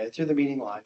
Okay, through the meeting live.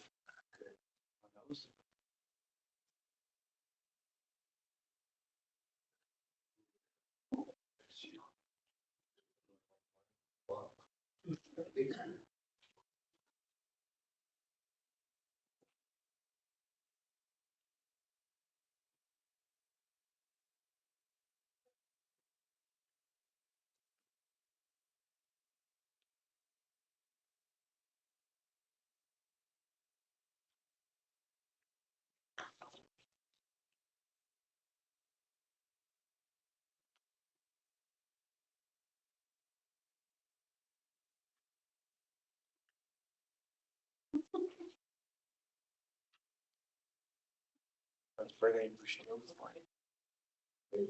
That's Friday.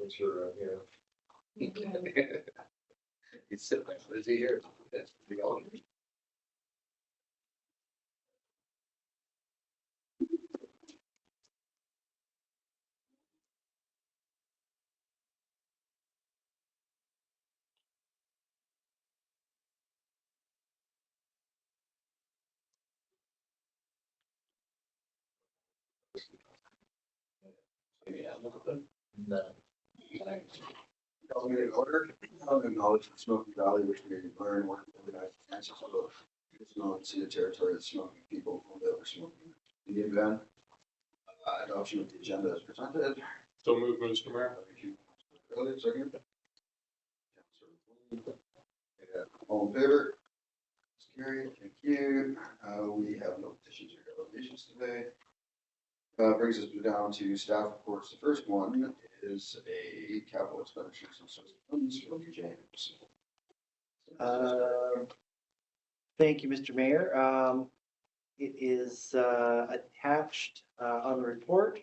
Sure, yeah. He's sitting there, is he here? That's the old. Yeah, look at them. No. Call meeting order. I'll acknowledge the Smoky Valley, which we learn one of the United States of it's known to the territory of the Smoky people who live or smoking. In the event, adoption of the agenda as presented. So move, Mr. Mayor. Thank you. Earlier, second. Yeah, all in favor? It's carried. Thank you. We have no petitions or delegations today. Brings us down to staff reports. The first one is a capital expenditures and social funds from James. Thank you, Mr. Mayor. It is attached on the report.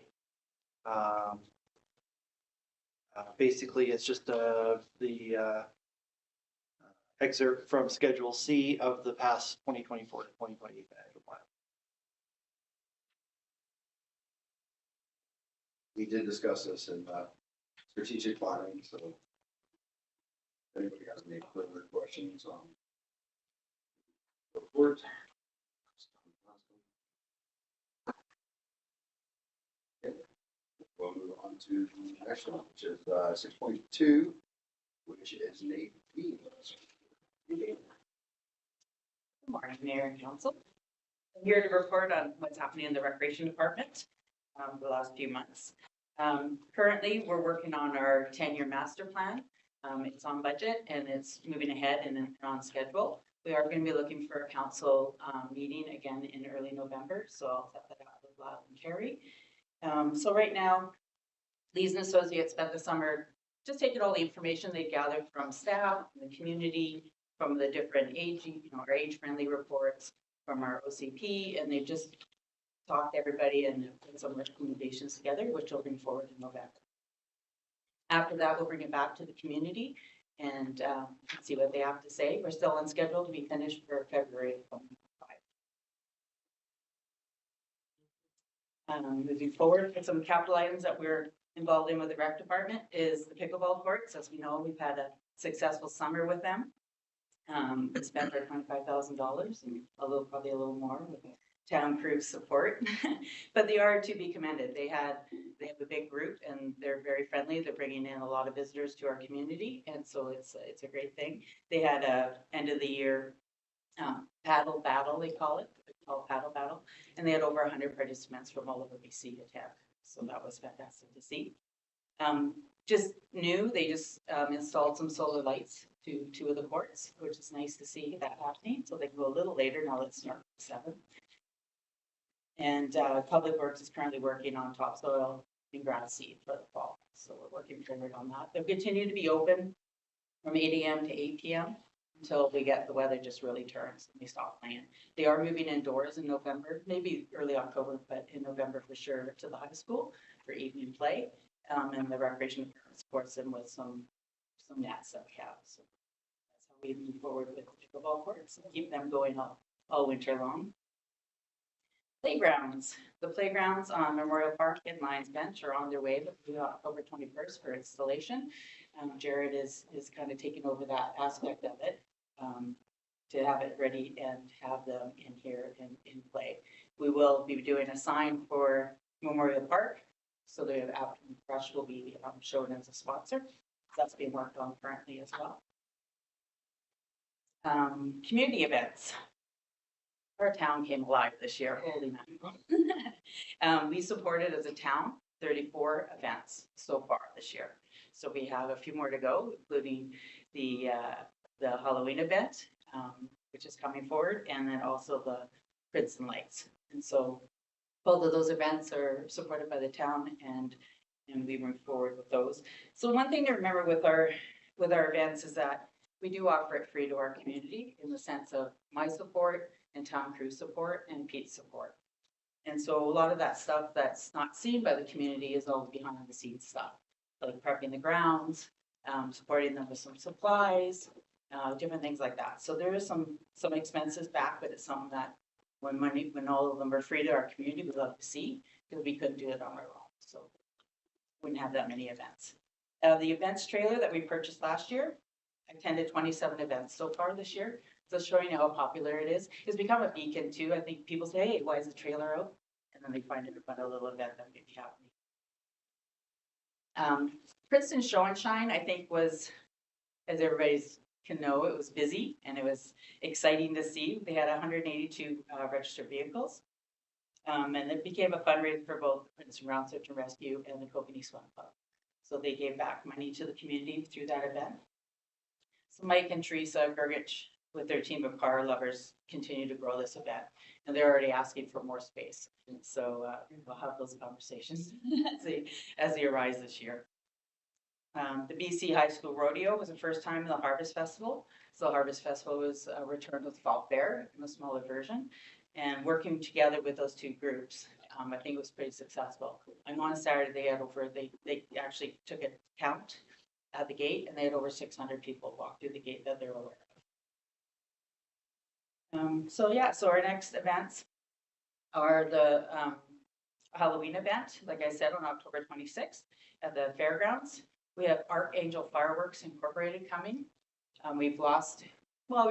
Basically, it's just the excerpt from Schedule C of the past 2024 to 2028 financial plan. We did discuss this in strategic planning, so if anybody got any further questions on the report? Okay. We'll move on to the next one, which is 6.2, which is Nate B. Good morning, Mayor and Council. I'm here to report on what's happening in the Recreation Department for the last few months. Currently, we're working on our 10-year master plan. It's on budget and it's moving ahead and on schedule. We are going to be looking for a council meeting again in early November, so I'll set that up with Lyle and Cherry. So right now, Lees and Associates spent the summer just taking all the information they gathered from staff, from the community, from the different age, our age-friendly reports, from our OCP, and they just talked to everybody and put some recommendations together, which will bring forward in November. After that, we'll bring it back to the community and see what they have to say. We're still on schedule to be finished for February 2025. Moving forward, with some capital items that we're involved in with the rec department is the pickleball courts. As we know, we've had a successful summer with them. We spent our $25,000 and probably a little more with town crew's support, but they are to be commended. They have a big group and they're very friendly. They're bringing in a lot of visitors to our community, and so it's a great thing. They had a end of the year paddle battle, they call it. Paddle battle, and they had over 100 participants from all over BC attend. So that was fantastic to see. Just new, they just installed some solar lights to 2 of the courts, which is nice to see that happening. So they can go a little later. Now let's start at 7. And Public Works is currently working on topsoil and grass seed for the fall. So we're working forward on that. They'll continue to be open from 8 a.m. to 8 p.m. until we get the weather just really turns and we stop playing. They are moving indoors in November, maybe early October, but in November for sure to the high school for evening play. And the recreation department supports them with some nets that we have. So that's how we move forward with the pickleball courts and keep them going all winter long. Playgrounds. The playgrounds on Memorial Park and Lions Bench are on their way to October 21st for installation. Jared is kind of taking over that aspect of it. to have it ready and have them in here in play. We will be doing a sign for Memorial Park, so the Afton Brush will be shown as a sponsor. That's being worked on currently as well. Community events. Our town came alive this year, holy mackerel. We supported as a town 34 events so far this year. So we have a few more to go, including the Halloween event, which is coming forward, and then also the Princeton Lights. And so both of those events are supported by the town, and we move forward with those. So one thing to remember with our events is that we do offer it free to our community in the sense of my support and town crew support and Pete's support. And so a lot of that stuff that's not seen by the community is all behind the scenes stuff, like prepping the grounds, supporting them with some supplies, different things like that. So there is some expenses back, but it's something that when all of them are free to our community, we'd love to see, because we couldn't do it on our own. So wouldn't have that many events. The events trailer that we purchased last year, I attended 27 events so far this year. So showing you how popular it is. It's become a beacon too. I think people say, hey, why is the trailer out? And then they find it about a little event that may be happening. Princeton Show and Shine, I think, was, as everybody's can know, it was busy and it was exciting to see. They had 182 registered vehicles. And it became a fundraiser for both Princeton Ground Search and Rescue and the Kokanee Swim Club. So they gave back money to the community through that event. So Mike and Teresa Gergich, with their team of car lovers, continue to grow this event. And they're already asking for more space. And so we'll have those conversations as they arise this year. The BC High School Rodeo was the first time in the Harvest Festival. So the Harvest Festival was returned with Fall Fair in a smaller version. And working together with those two groups, I think it was pretty successful. And on a Saturday, they had they actually took a count at the gate, and they had over 600 people walk through the gate that they're aware of. So our next events are the Halloween event, like I said, on October 26th at the fairgrounds. We have Archangel Fireworks Incorporated coming. We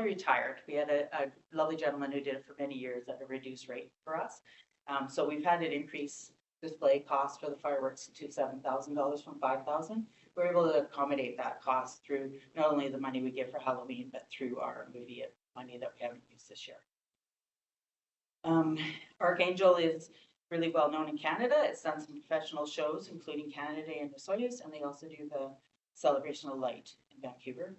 retired. We had a lovely gentleman who did it for many years at a reduced rate for us. So we've had an increase display cost for the fireworks to $7,000 from $5,000. We're able to accommodate that cost through not only the money we give for Halloween, but through our immediate money that we haven't used this year. Archangel is really well known in Canada. It's done some professional shows, including Canada Day and the Soyuz, and they also do the Celebration of Light in Vancouver.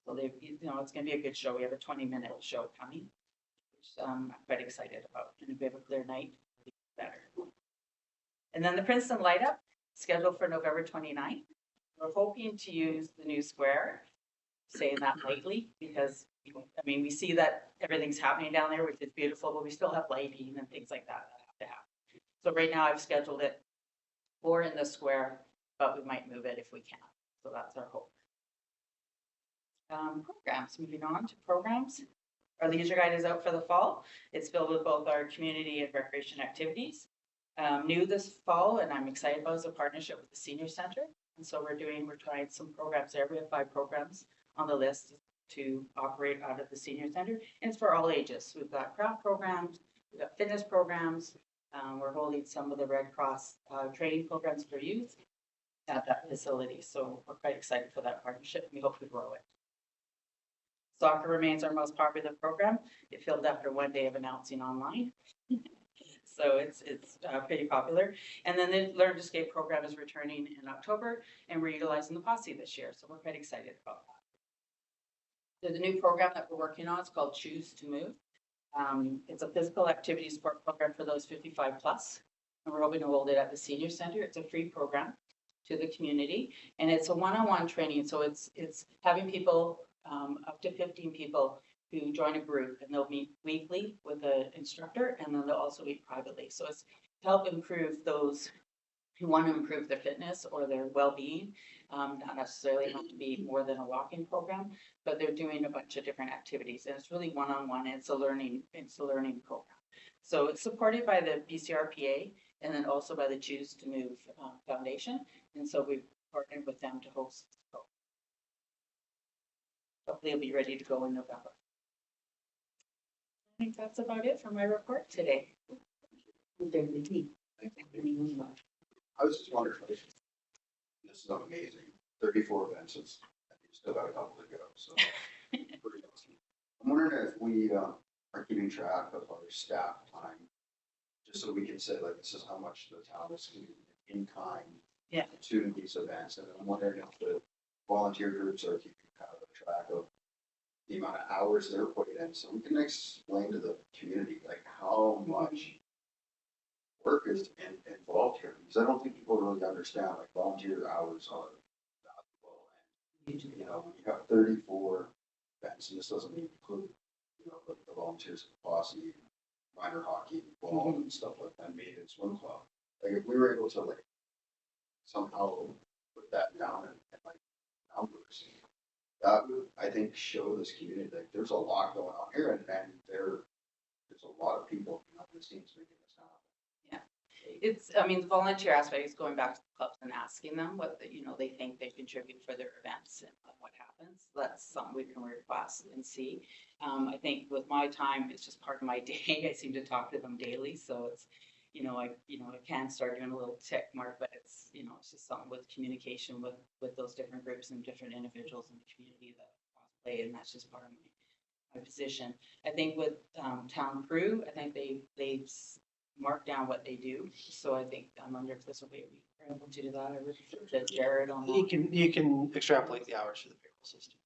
So it's going to be a good show. We have a 20-minute show coming, which I'm quite excited about. And if we have a clear night, it'll be better. And then the Princeton Light Up, scheduled for November 29th. We're hoping to use the new square, saying that lightly, because we see that everything's happening down there, which is beautiful, but we still have lighting and things like that have to happen. So right now I've scheduled it for in the square, but we might move it if we can. So that's our hope. Programs, moving on to programs. Our leisure guide is out for the fall. It's filled with both our community and recreation activities. New this fall, and I'm excited about, is a partnership with the Senior Center. And so we're trying some programs there. We have 5 programs on the list to operate out of the Senior Center. And it's for all ages. We've got craft programs, we've got fitness programs. We're holding some of the Red Cross training programs for youth at that facility. So we're quite excited for that partnership. We hope to grow it. Soccer remains our most popular program. It filled after one day of announcing online. So it's pretty popular. And then the Learn to Skate program is returning in October, and we're utilizing the Posse this year. So we're quite excited about that. There's a new program that we're working on. It's called Choose to Move. It's a physical activity support program for those 55 plus. And we're hoping to hold it at the Senior Center. It's a free program to the community. And it's a one-on-one training. So it's having people, up to 15 people, who join a group, and they'll meet weekly with an instructor, and then they'll also meet privately. So it's to help improve those who want to improve their fitness or their well-being. Not necessarily have to be more than a walking program, but they're doing a bunch of different activities, and it's really one-on-one. It's a learning program. So it's supported by the BCRPA and then also by the Choose to Move Foundation. And so we've partnered with them to host. Hopefully it'll be ready to go in November. think that's about it for my report today. I was just wondering, this is amazing, 34 events, and you still got a couple to go, so. Pretty awesome. I'm wondering if we are keeping track of our staff time, just so we can say like, this is how much the town is giving in kind Yeah. to these events, and I'm wondering if the volunteer groups are keeping kind of a track of the amount of hours they're putting in, so we can explain to the community like how much work is involved here, because I don't think people really understand, like volunteer hours are valuable. And, you know, when you have 34 events, and this doesn't include, you know, the volunteers, posse, minor hockey, ball and stuff like that, maiden swim club. Like if we were able to like somehow put that down in like numbers, that would, I think, show this community like there's a lot going on here, and there's a lot of people behind the scenes making this happen. It's, I mean, the volunteer aspect is going back to the clubs and asking them what, you know, they think they contribute for their events and what happens. That's something we can request and see. I think with my time, it's just part of my day. I seem to talk to them daily, so it's, I can start doing a little tick mark, but it's, it's just something with communication with those different groups and different individuals in the community that play, and that's just part of my position. I think with town crew, I think they've mark down what they do. So I think I'm under if this will be able to do that. I would to Jared on You that. you can extrapolate the hours through the payroll system.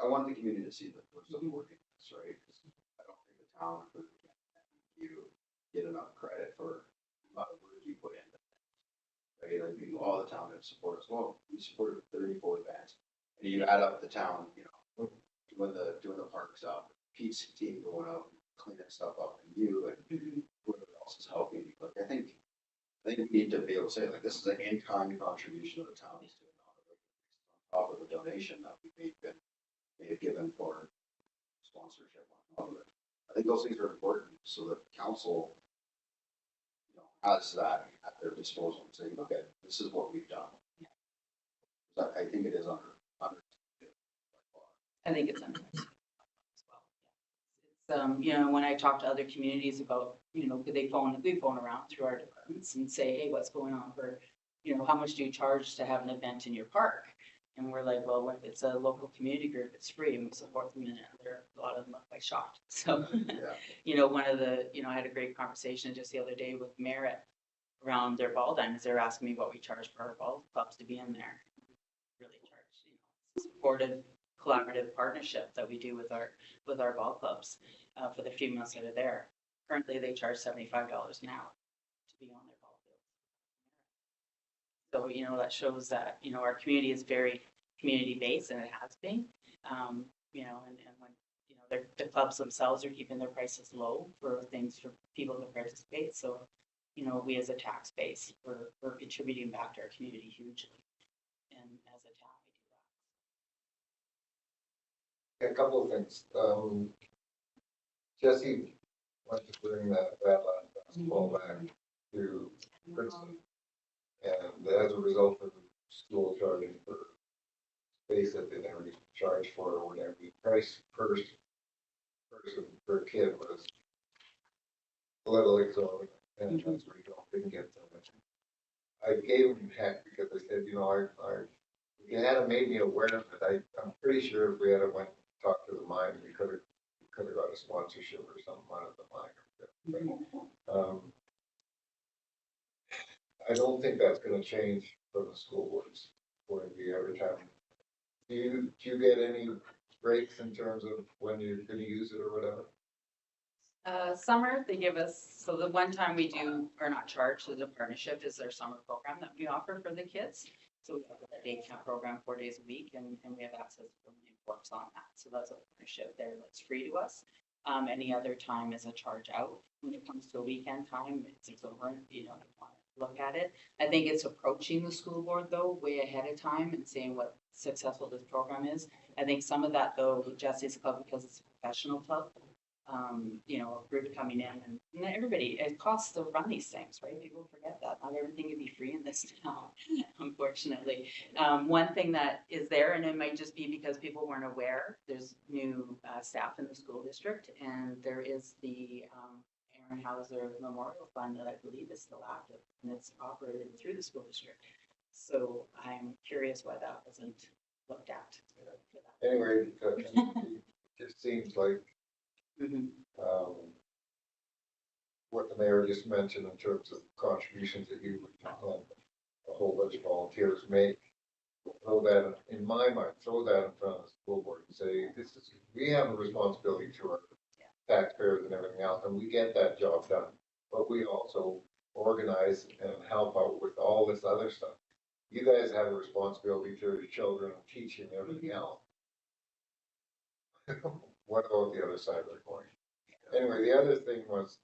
I want the community to see that we're supporting this, right? 'Cause I don't think the town for you get enough credit for the amount of work you put in. Right, like all the town that support us, well, we supported 34 events, and you add up the town, doing the park stuff, Pete's team going out, cleaning stuff up, and you and whoever else is helping. Like I think we need to be able to say like this is an in-kind contribution of the town is doing on top of the donation that we may have given for sponsorship on top of it. I think those things are important so that the council has that at their disposal and saying, okay, this is what we've done. But I think it is under. I think it's under as well. It's, when I talk to other communities about, we phone around through our departments and say, hey, what's going on for, how much do you charge to have an event in your park? And we're like, well, when it's a local community group, it's free, and we support them in it. A lot of them look quite shocked. So, one of the, I had a great conversation just the other day with Merit around their ball diamonds. They're asking me what we charge for our ball clubs to be in there. Really charge, supportive, collaborative partnership that we do with our ball clubs for the few months that are there. Currently, they charge $75 an hour to be on their ball field. So, that shows that, our community is very community-based, and it has been, and when, the clubs themselves are keeping their prices low for things for people to participate. So, we as a tax base, we're contributing back to our community hugely. And as a town, we do that. A couple of things. Jesse went to bring that last basketball back to Princeton. And as a result of the school charging for space that they never charged for or whatever, the price per person per kid was a little exorbitant. And that's where you didn't get so much. I gave him heck because I said, if you had made me aware of it, I'm pretty sure if we had went and talked to the mine, we could have got a sponsorship or something out of the mine. But, I don't think that's going to change from the school board's point of view every time. Do you get any breaks in terms of when you're going to use it or whatever? Summer, they give us, so the one time we do, or not charge, so the partnership is their summer program that we offer for the kids. So we have a day camp program 4 days a week, and we have access to works on that. So that's a partnership there that's free to us. Any other time is a charge out. When it comes to a weekend time, it's equivalent, you want to look at it. I think it's approaching the school board though, way ahead of time and seeing what successful this program is. I think some of that though, Jesse's club, because it's a professional club, you know, a group coming in and everybody, it costs to run these things, right? People forget that. Not everything can be free in this town, unfortunately. One thing that is there, and it might just be because people weren't aware, there's new staff in the school district, and there is the Aaron Hauser Memorial Fund that I believe is still active, and it's operated through the school district. So I'm curious why that wasn't looked at. Anyway, it just seems like, Mhm. what the mayor just mentioned in terms of contributions that you and a whole bunch of volunteers make. Throw that, in my mind, throw that in front of the school board and say, we have a responsibility to our taxpayers and everything else, and we get that job done. But we also organize and help out with all this other stuff. You guys have a responsibility to your children and teaching and everything else. What about the other side of the coin? Anyway, the other thing was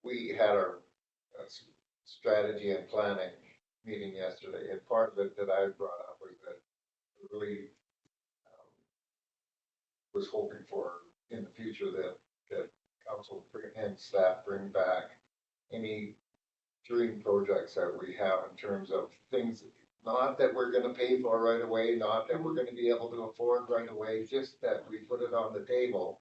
we had our strategy and planning meeting yesterday, and part of it that I brought up was that I really was hoping for in the future that council and staff bring back any dream projects that we have in terms of things, not that we're gonna pay for right away, not that we're gonna be able to afford right away, just that we put it on the table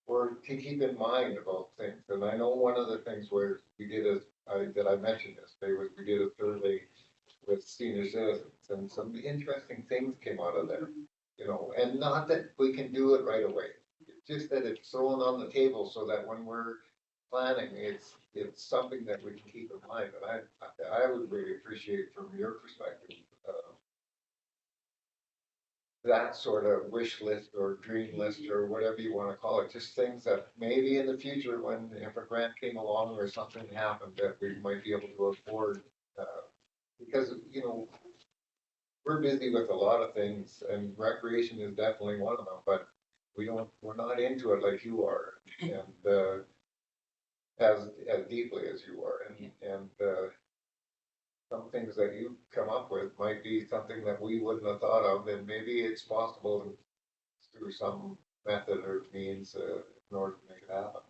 or to keep in mind about things. And I know one of the things where we did that I mentioned yesterday was we did a survey with senior citizens, and some interesting things came out of there, you know, and not that we can do it right away. It's just that it's thrown on the table so that when we're planning, it's something that we can keep in mind. And I would really appreciate from your perspective, that sort of wish list or dream list or whatever you want to call it, just things that maybe in the future, when if a grant came along or something happened, that we might be able to afford. Because, you know, we're busy with a lot of things, and recreation is definitely one of them, but we're not into it like you are, and as deeply as you are, and some things that you come up with might be something that we wouldn't have thought of, and maybe it's possible through some method or means in order to make it happen.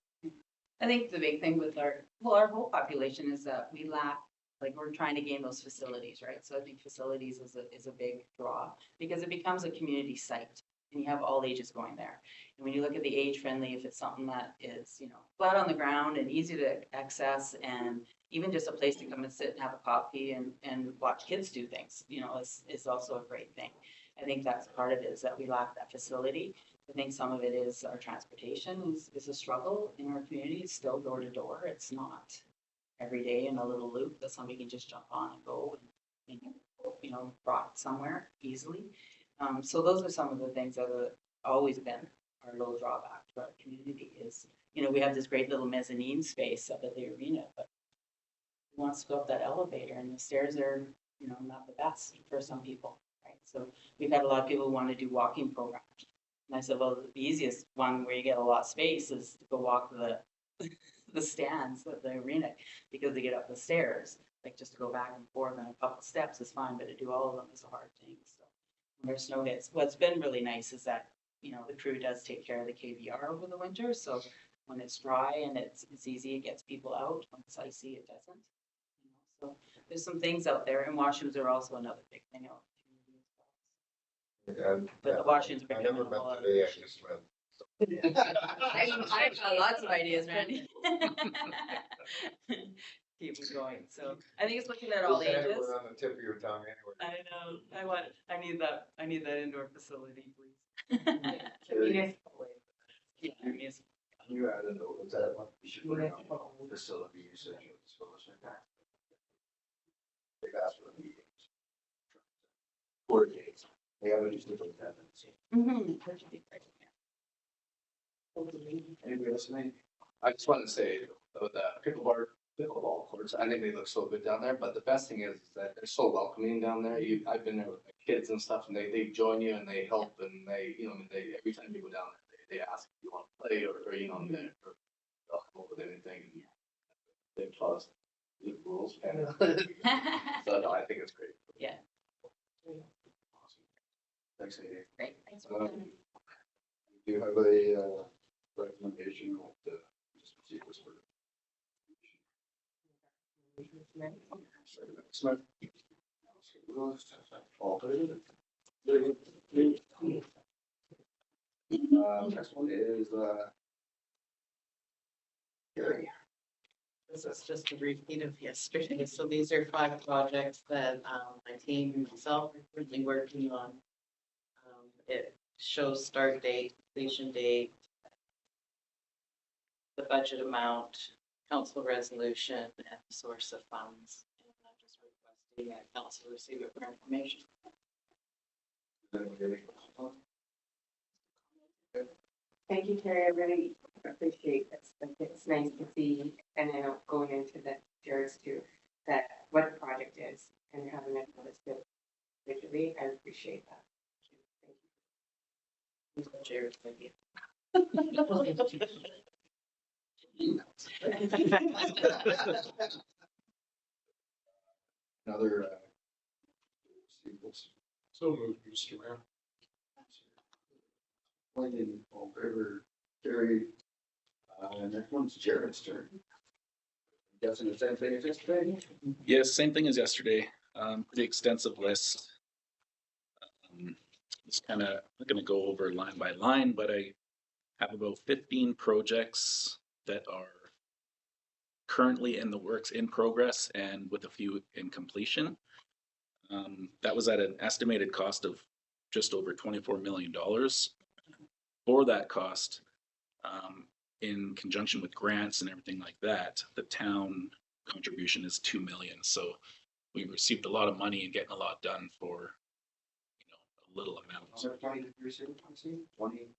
I think the big thing with our whole population is that we lack, like, we're trying to gain those facilities, right? So I think facilities is a big draw because it becomes a community site and you have all ages going there. And when you look at the age friendly, if it's something that is, you know, flat on the ground and easy to access, and even just a place to come and sit and have a coffee and watch kids do things, you know, is also a great thing. I think that's part of it, is that we lack that facility. I think some of it is our transportation is a struggle in our community. It's still door to door. It's not every day in a little loop that somebody can just jump on and go and you know, brought somewhere easily. So those are some of the things that have always been our little drawback to our community is, you know, we have this great little mezzanine space up at the arena, but who wants to go up that elevator, and the stairs are, you know, not the best for some people, right? So we've had a lot of people who want to do walking programs. And I said, well, the easiest one where you get a lot of space is to go walk the stands at the arena, because they get up the stairs. Like, just to go back and forth on a couple steps is fine, but to do all of them is a hard thing. So when there's snow hits, what's been really nice is that, you know, the crew does take care of the KVR over the winter. So when it's dry and it's easy, it gets people out. When it's icy, it doesn't. You know, so there's some things out there, and washrooms are also another big thing out in the community as well. And But the washrooms are I becoming never a whole met other today, I issue. just went. I've got lots of ideas, Randy. Keep it going. So I think it's looking at all Just had ages. one on the tip of your tongue anyway. I know. I need that indoor facility, please. Yeah, municipal. You add a note of that one, we should put it on facility usage of disposal. They've asked for the meetings. 4 days. They have just different tenants. Mhm, that should be great, Anybody else, mate? I just wanted to say about the pickleball courts, I think they look so good down there, but the best thing is that they're so welcoming down there. I've been there with my kids and stuff, and they join you and they help, and they, you know, they every time you go down there, they ask if you want to play or you know, or they'll come up with anything. They plus the rules, kind of. yeah. So no, I think it's great. Yeah, Thanks, Amy. great. Thanks for coming. Do you have a recommendation to just proceed with sort of. Smith. All in favor? Next one is, Gary. This is just a repeat of yesterday. So these are 5 projects that my team and myself are currently working on. It shows start date, completion date, the budget amount, council resolution, and the source of funds. And I'm just requesting that council receive it for information. Thank you, Terry. I really appreciate this. Like, it's nice to see, and I know going into the Jared's too, that what the project is and having it listed visually. I appreciate that. Jared, thank you. Another, receivables. So moved, Mr. Mayor. Pointing all in favor, Gary. Next one's Jared's turn. Guessing the same thing as yesterday? Yes, same thing as yesterday. Pretty extensive list. It's kind of, I'm not going to go over line by line, but I have about 15 projects that are currently in the works in progress and with a few in completion. That was at an estimated cost of just over $24 million. For that cost, in conjunction with grants and everything like that, the town contribution is $2 million. So we received a lot of money and getting a lot done for, a little amount. 20?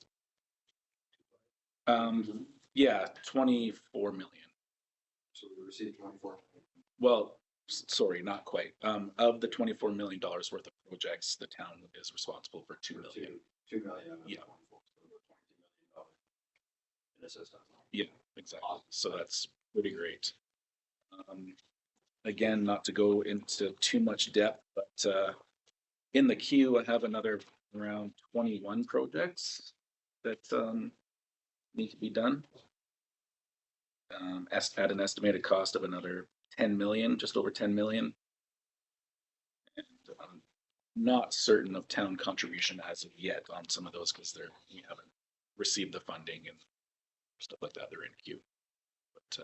Yeah, 24 million. So we received 24. Well, sorry, not quite. Of the $24 million worth of projects, the town is responsible for 2 million. 2 million. Yeah. In assistance. Yeah, exactly. So that's pretty great. Again, not to go into too much depth, but in the queue, I have another around 21 projects that need to be done. At an estimated cost of another 10 million, just over 10 million. And I'm not certain of town contribution as of yet on some of those because we haven't received the funding and stuff like that. They're in queue. But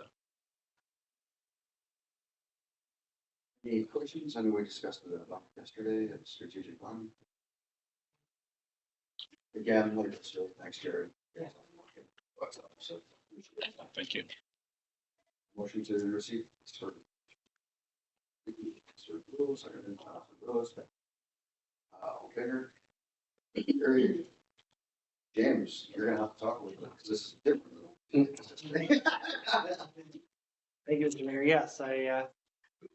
Any questions? I know we discussed it yesterday at strategic plan. Again, like it's still next year. Yeah. So, thank you. motion to receive. Rules, second, Rose. All in favor? Gary. James, you're gonna have to talk a little bit because this is different. Thank you, Mr. Mayor. Yes,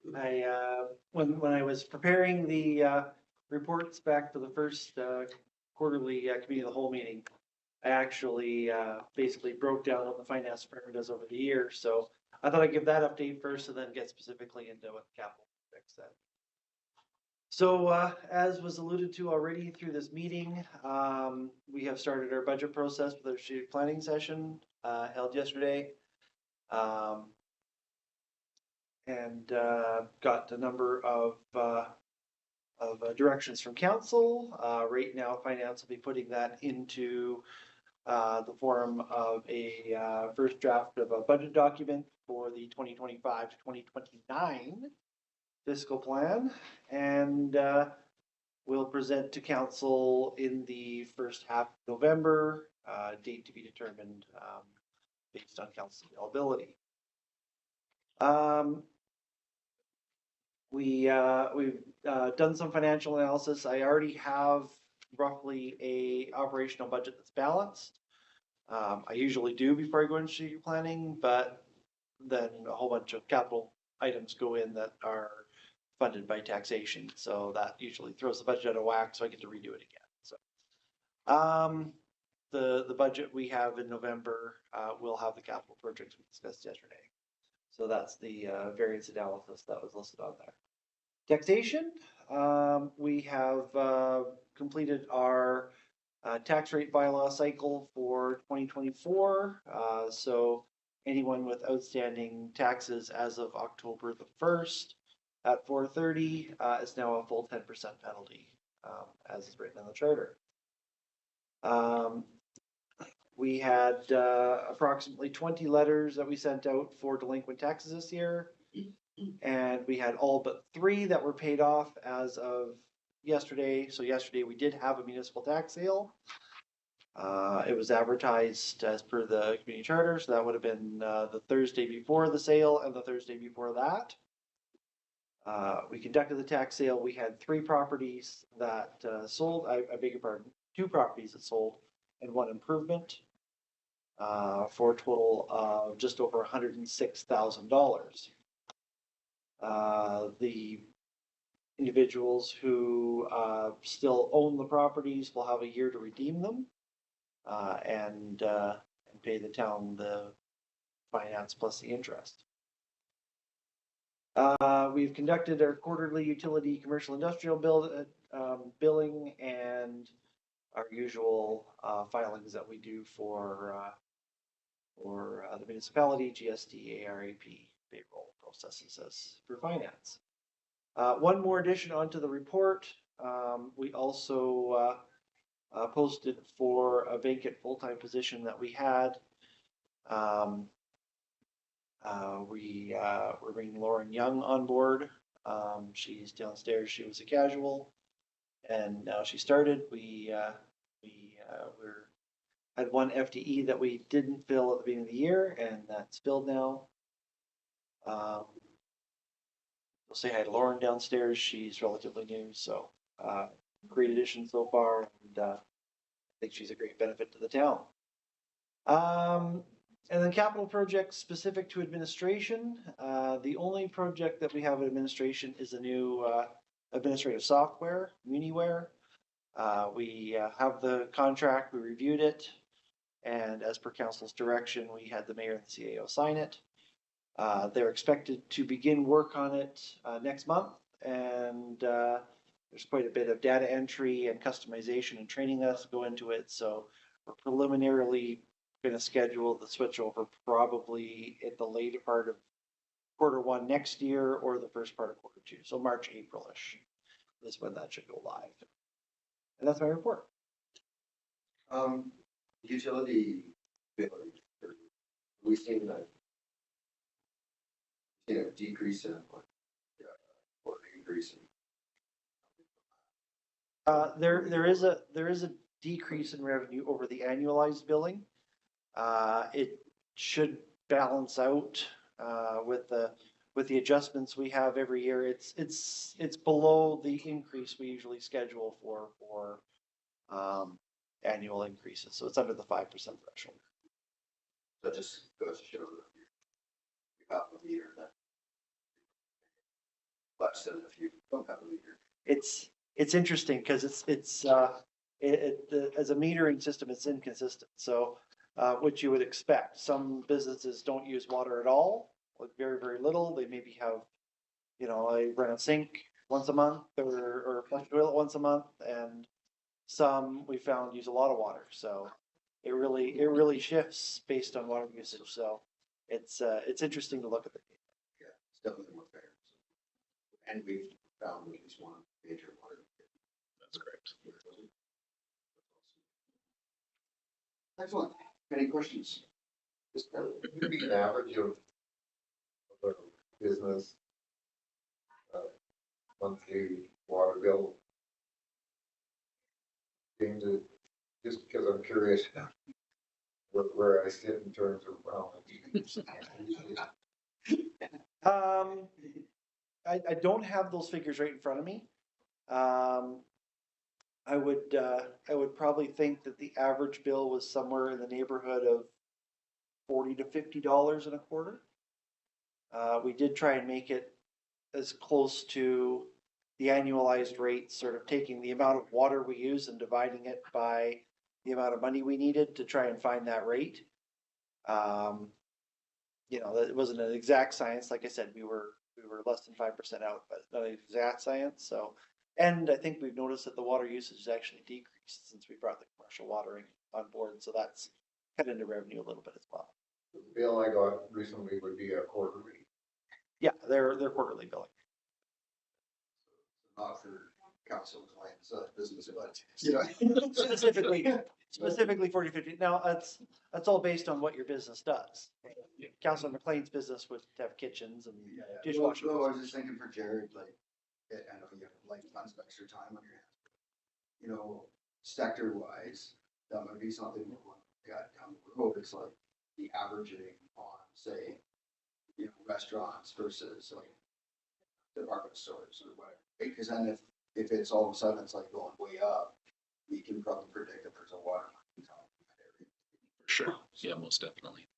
when I was preparing the reports back for the first quarterly committee of the whole meeting, I actually basically broke down what the finance department does over the year. So I thought I'd give that update first and then get specifically into what the capital project said. So as was alluded to already through this meeting, we have started our budget process with our strategic planning session held yesterday. And got a number of directions from council. Right now, finance will be putting that into the form of a first draft of a budget document for the 2025 to 2029 fiscal plan. And we'll present to council in the first half of November, date to be determined based on council availability. We've done some financial analysis. I already have roughly a operational budget that's balanced. I usually do before I go into strategic planning, but then a whole bunch of capital items go in that are funded by taxation. So that usually throws the budget out of whack, so I get to redo it again. So the budget we have in November will have the capital projects we discussed yesterday. So that's the variance analysis that was listed on there. Taxation, we have completed our Tax rate bylaw cycle for 2024. So anyone with outstanding taxes as of October the 1st at 4:30 is now a full 10% penalty, as is written in the charter. We had approximately 20 letters that we sent out for delinquent taxes this year. And we had all but 3 that were paid off as of yesterday. So yesterday we did have a municipal tax sale. It was advertised as per the community charter, so that would have been the Thursday before the sale and the Thursday before that. We conducted the tax sale. We had 3 properties that sold. I beg your pardon, 2 properties that sold and 1 improvement for a total of just over $106,000. The individuals who still own the properties will have a year to redeem them and pay the town the finance plus the interest. We've conducted our quarterly utility commercial industrial billing and our usual filings that we do for the municipality, GST, ARAP, payroll processes as for finance. One more addition onto the report. We also posted for a vacant full-time position that we had. We're bringing Lauren Young on board. She's downstairs. She was a casual, and now she started. We had 1 FTE that we didn't fill at the beginning of the year, and that's filled now. We'll say hi to Lauren downstairs. She's relatively new, so great addition so far, and I think she's a great benefit to the town. And then capital projects specific to administration. The only project that we have in administration is a new administrative software, Muniware. We have the contract, we reviewed it, and as per council's direction, we had the mayor and the CAO sign it. They're expected to begin work on it next month, and there's quite a bit of data entry and customization and training that has to go into it. So we're preliminarily going to schedule the switch over probably at the later part of Q1 next year or the first part of Q2. So March, April-ish is when that should go live. And that's my report. Utility billing, we've seen that, decrease in or increase in. There is a decrease in revenue over the annualized billing. It should balance out with the adjustments we have every year. It's below the increase we usually schedule for annual increases. So it's under the 5% threshold. That just goes to show that you have a meter that less than if you don't have a meter. It's interesting because it's as a metering system, it's inconsistent. So what you would expect, some businesses don't use water at all, like very, very little. They maybe have, they run a sink once a month or flush toilet once a month, and some we found use a lot of water. So it really shifts based on water usage. So it's interesting to look at the data. Yeah, it's definitely more fair. And we've found at least one major water. That's correct. Excellent. Any questions? Would be an average of a business monthly water bill? Seems to, just because I'm curious where I sit in terms of how much. I don't have those figures right in front of me. I would probably think that the average bill was somewhere in the neighborhood of $40 to $50 in a quarter. We did try and make it as close to the annualized rate, sort of taking the amount of water we use and dividing it by the amount of money we needed to try and find that rate. It wasn't an exact science. Like I said, we were less than 5% out, but not an exact science. So And I think we've noticed that the water usage has actually decreased since we brought the commercial watering on board, so that's cut into revenue a little bit as well. The bill I got recently would be a quarterly. Yeah, they're quarterly billing. Not for council clients, business, but, you know. Specifically 40/50. Now, that's all based on what your business does. Councilor McLean's business would have kitchens and dishwashing. No, I was just thinking for Jared, like, I know you have like tons of extra time on your hands. You know, sector wise, that might be something we want to get down the road. It's like the averaging on, say, you know, restaurants versus like department stores or whatever. Because then if it's all of a sudden it's like going way up, we can probably predict that there's a water line in town in that area. For sure. Yeah, most definitely.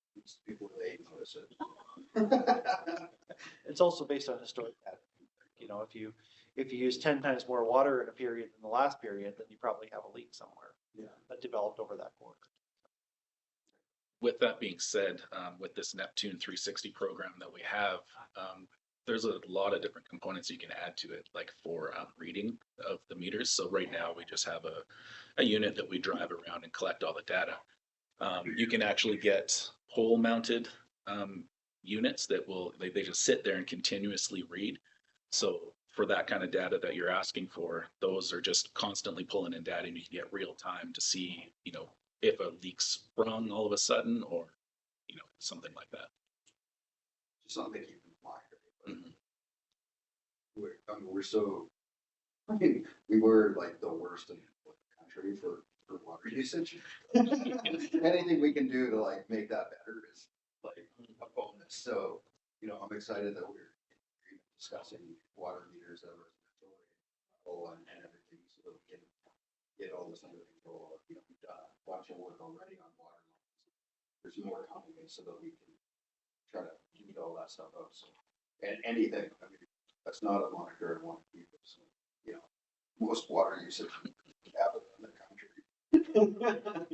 People they notice it. It's also based on historic data. You know, if you use 10 times more water in a period than the last period, then you probably have a leak somewhere. Yeah. That developed over that quarter. With that being said, with this Neptune 360 program that we have, there's a lot of different components you can add to it, like for reading of the meters. So right now we just have a unit that we drive around and collect all the data. You can actually get pole mounted units that they just sit there and continuously read. So for that kind of data that you're asking for, those are just constantly pulling in data and you can get real time to see, you know, if a leak's sprung all of a sudden or, you know, something like that. Just something to keep in mind. Right? Mhm. I mean, we're so, I mean, we were like the worst in the country for water usage. Anything we can do to like make that better is like a bonus. So, you know, I'm excited that we're discussing water meters at a residential level and everything so that we can get all this under control. You know, we've done a bunch of work already on water lines. There's more coming in so that we can try to get all that stuff out. So, and anything, I mean, that's not a moniker I want to keep. So, you know, most water usage happens in the country.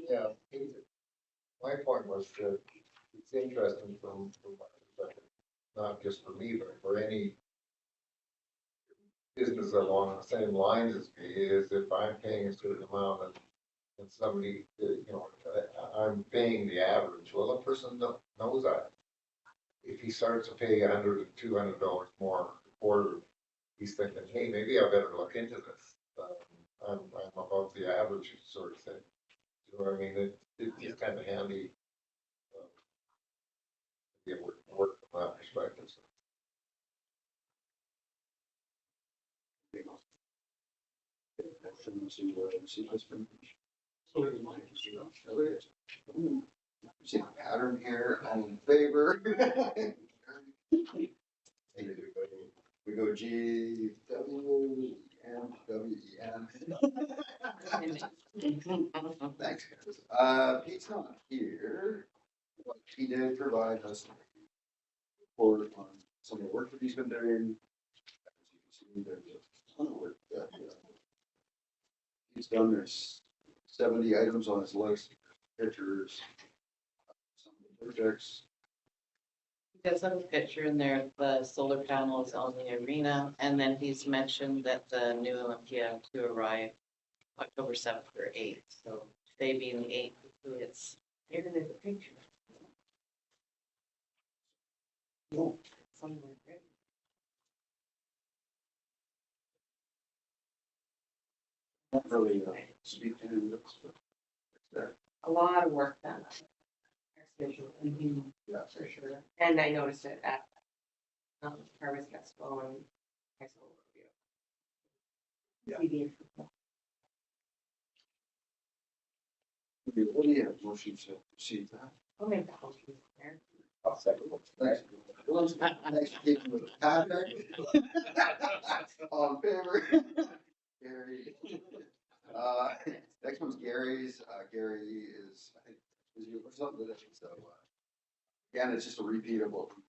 Yeah, my point was that it's interesting from my perspective, not just for me, but for any business along the same lines as me, is if I'm paying a certain amount and somebody, you know, I'm paying the average, well, the person knows that. If he starts to pay $100 to $200 more a quarter, he's thinking, hey, maybe I better look into this. I'm above the average sort of thing. You know what I mean? It's kind of handy. It would work from that perspective. So. See a pattern here, all in favor. We go G, W, M, W, E, N. Thanks, guys. Pete's not here. But he did provide us a report on some of the work that he's been doing. As you can see, there's a ton of work that he's done. There's 70 items on his list, pictures, some of the projects. He does have a picture in there of the solar panels on the arena, and then he's mentioned that the new Olympia to arrive October 7th or 8th. So today being the 8th, it's Even in the picture. Somewhere, right? Not really speak to him, but it's there. A lot of work done. Yeah. For sure. And I noticed it at Harvest Festival and high school review. Yeah. What do you have motion to proceed that? I'll make the motion there. I'll second. Thanks. Thanks for keeping with the pattern. All in favor? Gary. Next one's Gary's. Gary is, I think, busy or something today, so, again, it's just a repeat of what we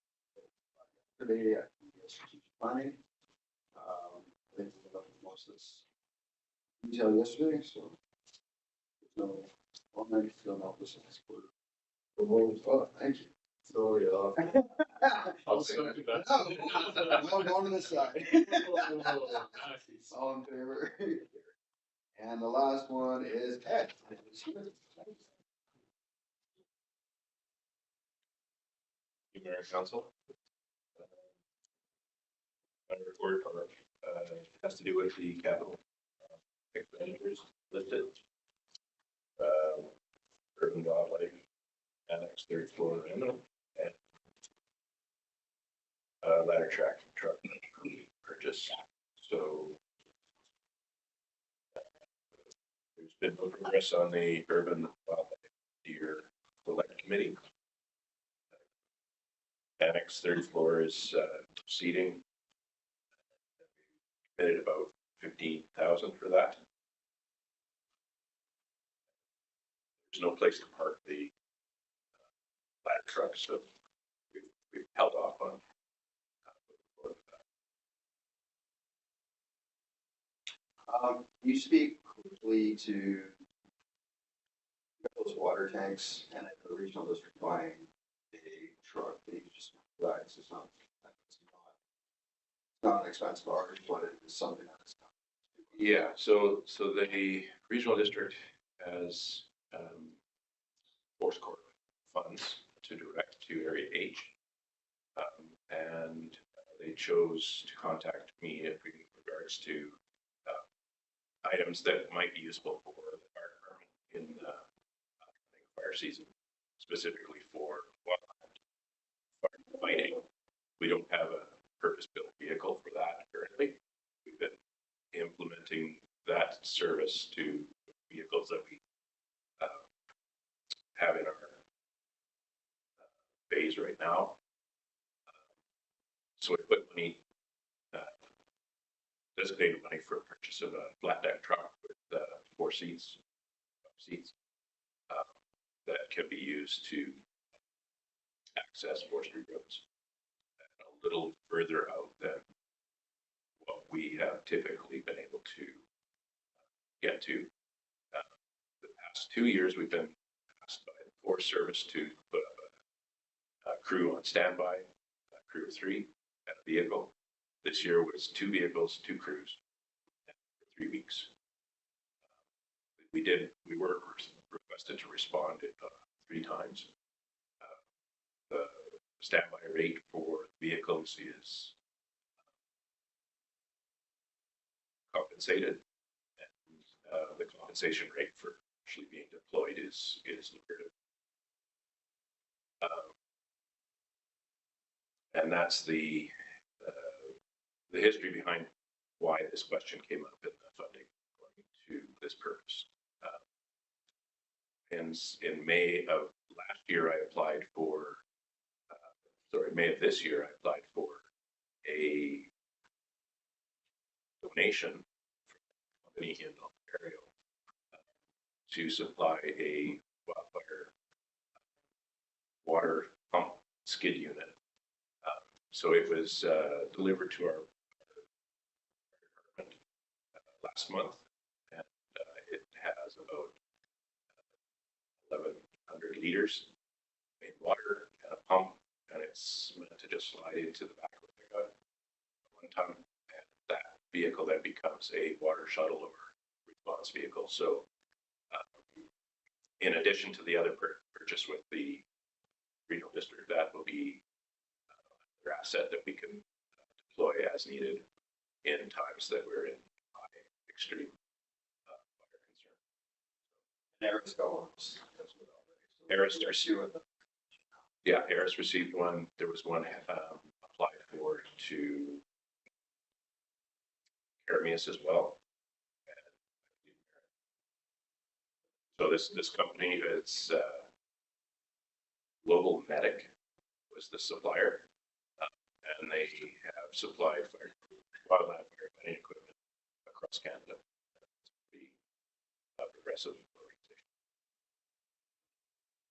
did today at the strategic planning. I think we got most of this detail yesterday, so. No, all night still not listening to this quarter. Oh, thank you. So, yeah. I'll second that. No, going to the side. All in favor? And the last one is Ed. Mayor and Council. My report has to do with the capital expenditures listed. Urban Wildlife Annex 3rd floor and ladder track truck purchase. So there's been no progress on the Urban Wildlife Deer Select Committee. Annex 3rd floor is seating. Committed about 15,000 for that. There's no place to park the ladder truck, so we've held off on. You speak quickly to those water tanks and the regional district buying a truck that you just rides. It's not an expensive article, but it is something that is. Yeah, so the regional district has force court funds to direct to Area H. And they chose to contact me in regards to items that might be useful for the fire department in the fire season, specifically for wildland fighting. We don't have a purpose-built vehicle for that currently. We've been implementing that service to vehicles that we have in our phase right now. So we put money, designated money for a purchase of a flat deck truck with 4 seats that can be used to access forestry roads and a little further out than what we have typically been able to get to. The past 2 years, we've been asked by the Forest Service to put up a crew on standby, a crew of 3 and a vehicle. This year was 2 vehicles, 2 crews, for 3 weeks. We were requested to respond 3 times. The standby rate for vehicles is compensated, and the compensation rate for actually being deployed is lucrative. And that's the history behind why this question came up in the funding going to this purpose. In May of last year, I applied for, May of this year, I applied for a donation from a company in Ontario to supply a wildfire water pump skid unit. So it was delivered to our department last month, and it has about 1,100 liters in water and a pump, and it's meant to just slide into the back of the pickup 1 ton, and that vehicle then becomes a water shuttle or response vehicle. So in addition to the other purchase with the regional district, that will be another asset that we can deploy as needed in times that we're in high extreme fire concern. Eric's got one. Eris received one. There was one applied for to Karamias as well. So this company, it's Global Medic was the supplier, and they have supplied wildland firefighting equipment across Canada. It's pretty progressive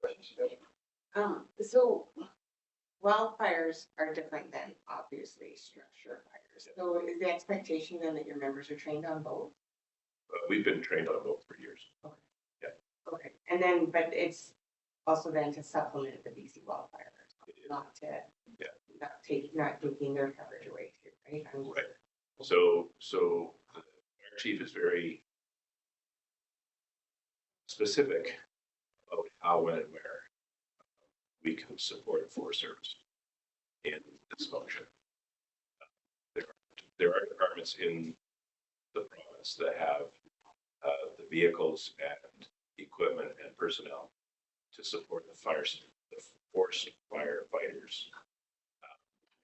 organization. So wildfires are different than obviously structure fires. So is the expectation then that your members are trained on both? We've been trained on both for years. Okay, and then, but it's also then to supplement the BC wildfire. not to. Yeah. Not taking their coverage away too, right? I mean, Right. So the fire chief is very specific about how, when, and where we can support Forest Service in this function. There are departments in the province that have the vehicles and equipment and personnel to support the forest firefighters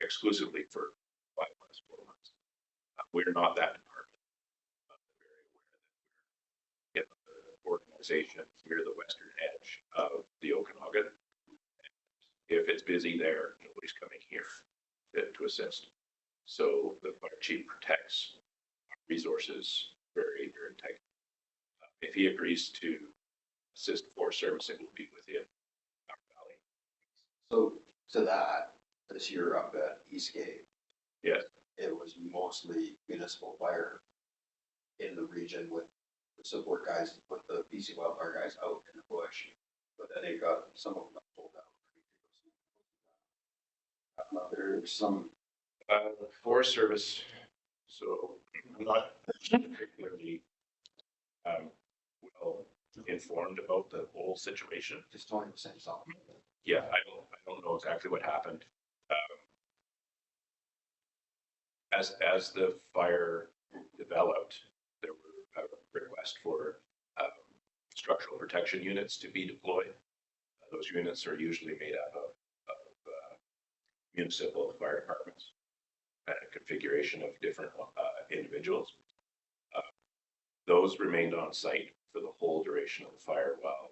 exclusively for 5 months, 4 months. We're not that department. I'm very aware that we're in the organization. We're the western edge of the Okanagan. If it's busy there, nobody's coming here to assist. So the fire chief protects resources very, very tight. If he agrees to assist Forest Service, it will be within our valley. So to that, this year up at Eastgate, Yes, it was mostly municipal fire in the region with the support guys, with the BC wildfire guys out in the bush. But then they got some of them pulled out. There's some, Forest Service. So I'm not particularly well informed about the whole situation. just 20% something. Yeah, I don't know exactly what happened. As the fire developed, there were a request for structural protection units to be deployed. Those units are usually made up of municipal fire departments and a configuration of different individuals. Those remained on site for the whole duration of the fire while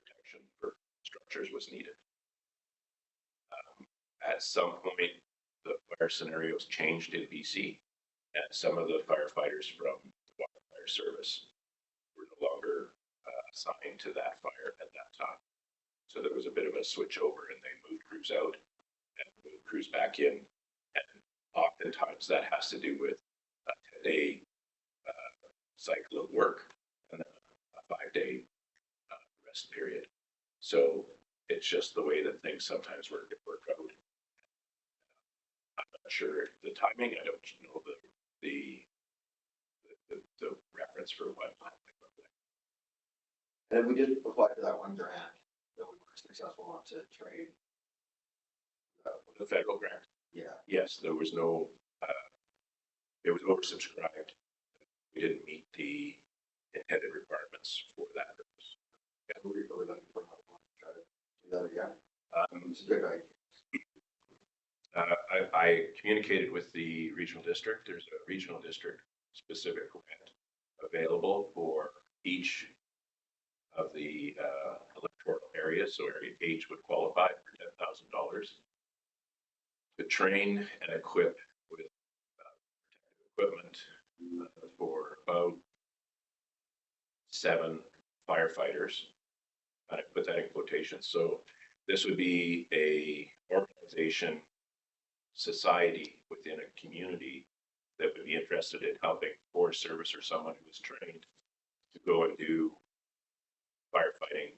protection for structures was needed. At some point, the fire scenarios changed in BC, and some of the firefighters from the Wildfire Service were no longer assigned to that fire at that time. So there was a bit of a switch over, and they moved crews out and moved crews back in. And oftentimes that has to do with a 10-day cycle of work and a 5-day rest period. So it's just the way that things sometimes work out. I'm not sure the timing. I don't know the reference for what. And we did apply for that one grant that we were successful on to train. The federal grant. Yeah. Yes, there was no, it was oversubscribed. We didn't meet the intended requirements for that purpose. Yeah, we really like to try to do that again. Um, It's a good idea. I communicated with the regional district. There's a regional district specific grant available for each of the electoral areas. So area H would qualify for $10,000 to train and equip with equipment for about 7 firefighters. I put that in quotations. So this would be a organization, society within a community that would be interested in helping Forest Service or someone who is trained to go and do firefighting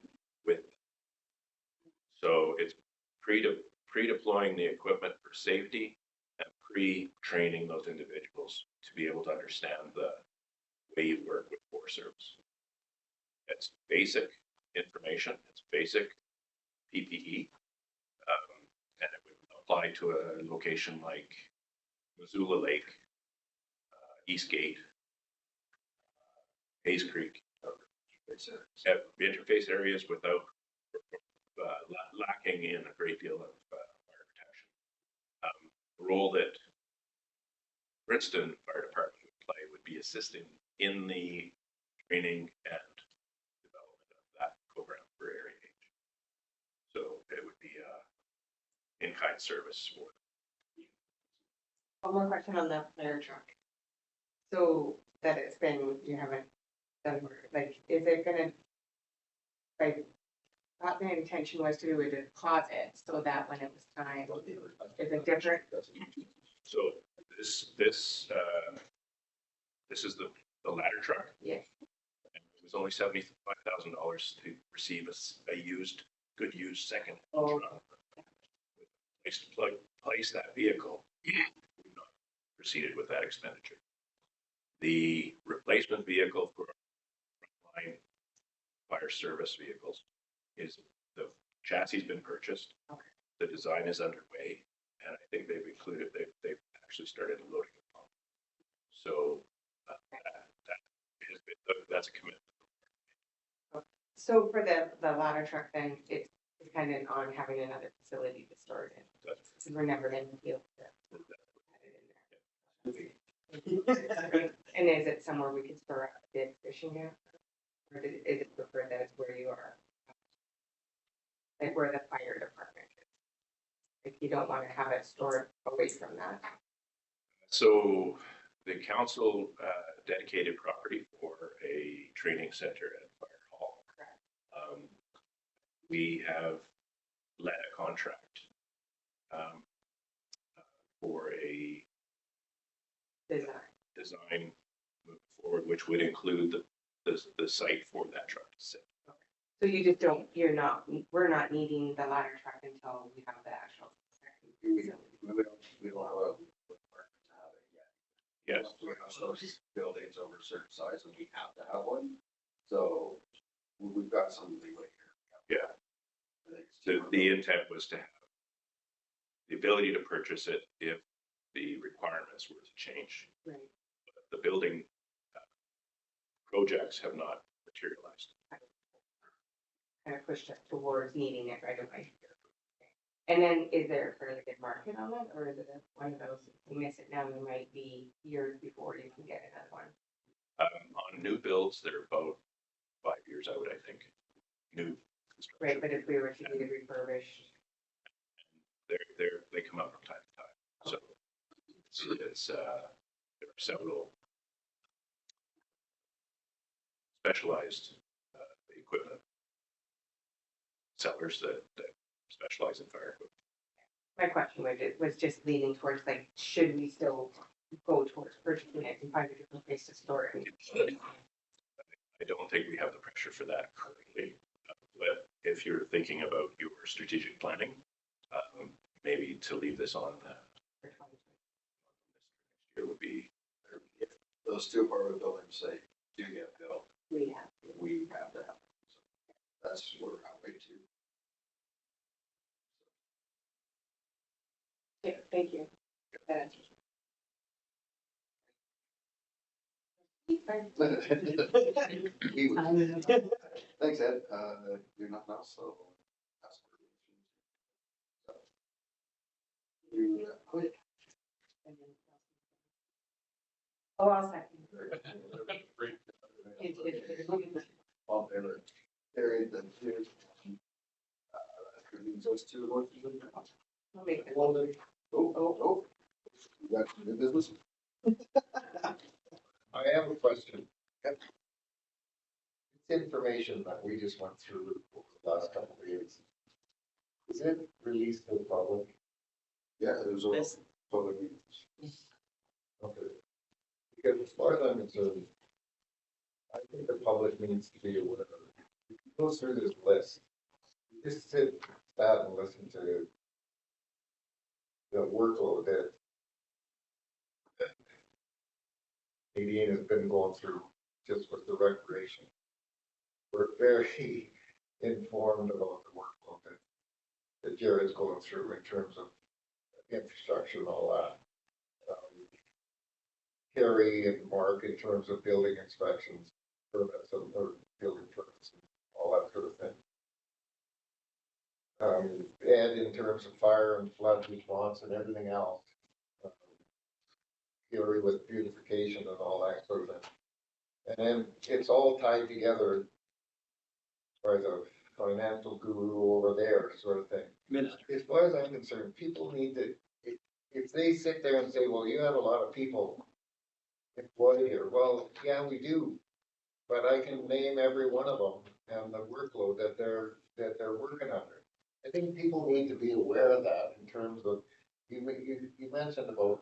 with them. So it's pre-deploying the equipment for safety and pre-training those individuals to be able to understand the way you work with Forest Service. It's basic information, it's basic PPE, and it would apply to a location like Missoula Lake, Eastgate, Hayes Creek, interface areas without lacking in a great deal of fire protection. The role that Princeton Fire Department would play would be assisting in the training and development of that program for Area H. So it would be in-kind service for them. One more question on the fire truck. So that it's been, you haven't done work, like, is it gonna, like, thought the intention was to do a deposit so that when it was time, is it different? So this is the ladder truck. Yes. And it was only $75,000 to receive a good used second Oh. truck with place that vehicle, we've not proceeded with that expenditure. The replacement vehicle for frontline fire service vehicles is, the chassis has been purchased. Okay. The design is underway, and I think they've actually started loading it up. So that's a commitment. So for the ladder truck, then it's dependent on having another facility to store it in. That's- So we're never going to be able to put it in there. And is it somewhere we could store a big fishing net? Or is it preferred that it's where you are? Like where the fire department is? If you don't want to have it stored away from that. So the council dedicated property for a training center at Fire Hall. Correct. We have let a contract for a design moving forward, which would include the site for that truck to sit. So you just we're not needing the ladder truck until we have the actual. We don't have a requirement to have it yet. Yes. We have those buildings over a certain size and we have to have one. So we've got some leeway here. Yeah. The intent was to have the ability to purchase it if the requirements were to change. Right. The building projects have not materialized. Kind of pushed us towards needing it right away. And then is there a fairly good market on it, or is it one of those, if we miss it now, it might be years before you can get another one? On new builds, they're about 5 years out, I think. New construction. Right, but if we were to get it refurbished, They come up from time to time. So there are several specialized equipment sellers that specialize in fire equipment. my question was just leaning towards like, should we still go towards purchasing it and find a different place to store it? I don't think we have the pressure for that currently. But if you're thinking about your strategic planning, maybe to leave this on this year would be. If those two apartment buildings say do get built, We have. we have to have them. So that's where we're halfway to. Yeah, thank you. That answers. He was- Thanks, Ed. You're not now, so. ask for a motion. You, quit. Oh, I'll second. All in favor? Carried, then two. Those two. I'll make it. Oh. You got some new business? I have a question. It's information that we just went through over the last couple of years. Is it released to the public? Yeah, it was all This- public meetings. Okay. Because as far as I'm concerned, I think the public needs to be aware of it. If you go through this list, you just sit back and listen to the workload that Nadine has been going through just with the recreation. We're very informed about the workload that Jared's going through in terms of infrastructure and all that. Carrie and Mark in terms of building inspections, permits, or building permits, and all that sort of thing. Ed in terms of fire and flood response and everything else. Carrie with beautification and all that sort of thing. And then it's all tied together by the financial guru over there sort of thing. Minister. As far as I'm concerned, people need to, if they sit there and say, well, you have a lot of people employed here, well, yeah, we do. But I can name every one of them and the workload that they're working under. I think people need to be aware of that in terms of, you mentioned about,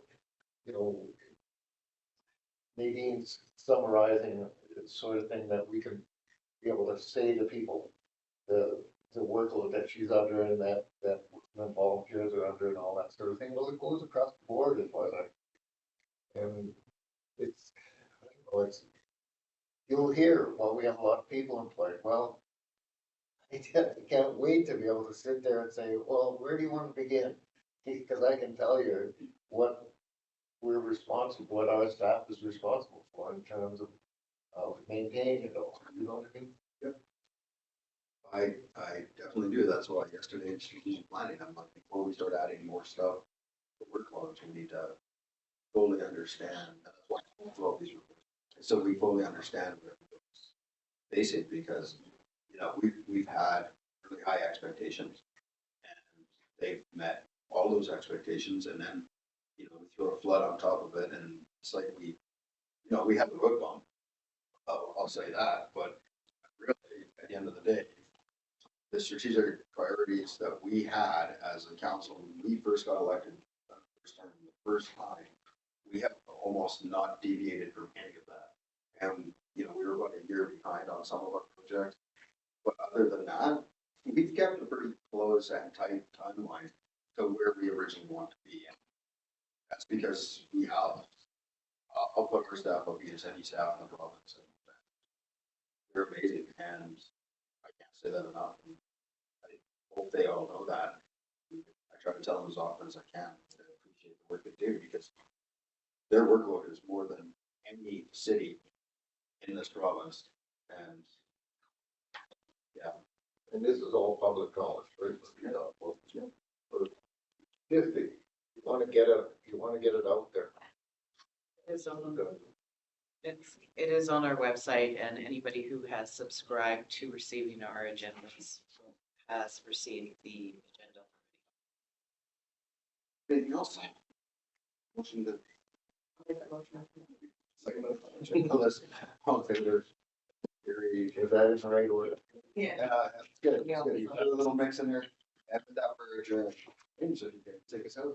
Nadine's summarizing the sort of thing that we can be able to say to people, the workload that she's under and that the volunteers are under and all that sort of thing. Well, it goes across the board as well. And it's, I don't know, it's, you'll hear, well, we have a lot of people employed. Well, I can't wait to be able to sit there and say, well, where do you want to begin? Because I can tell you what we're responsible, what our staff is responsible for in terms of maintaining it all. You know what I mean? I definitely do. That's why yesterday in strategic planning, I'm like, before we start adding more stuff, the workloads, we need to fully understand. That's why I throw all these reports. So we fully understand what it's basic, because, you know, we've had really high expectations and they've met all those expectations, and then, you know, we throw a flood on top of it, and it's like we, you know, we have a road bump. I'll say that, but really, at the end of the day, the strategic priorities that we had as a council, when we first got elected, the first time, we have almost not deviated from any of that. And, you know, we were about a year behind on some of our projects. But other than that, we've kept a pretty close and tight timeline to where we originally want to be. And that's because we have, I'll put our staff up against any staff in the province. And they're amazing, and I can't say that enough. And I hope they all know that. I try to tell them as often as I can to appreciate the work they do, because their workload is more than any city in this province. And yeah, And this is all public knowledge, right? you know, well, yeah. Just the, you want to get it out there. It's on, it is on our website, and anybody who has subscribed to receiving our agendas has received the agenda. Anything else? Motion to. Second motion. Unless, all in favor. Gary, If that is the right word. Yeah. that's good, that's good. You put a little mix in there, after that, we're adjourned. So you can take us out.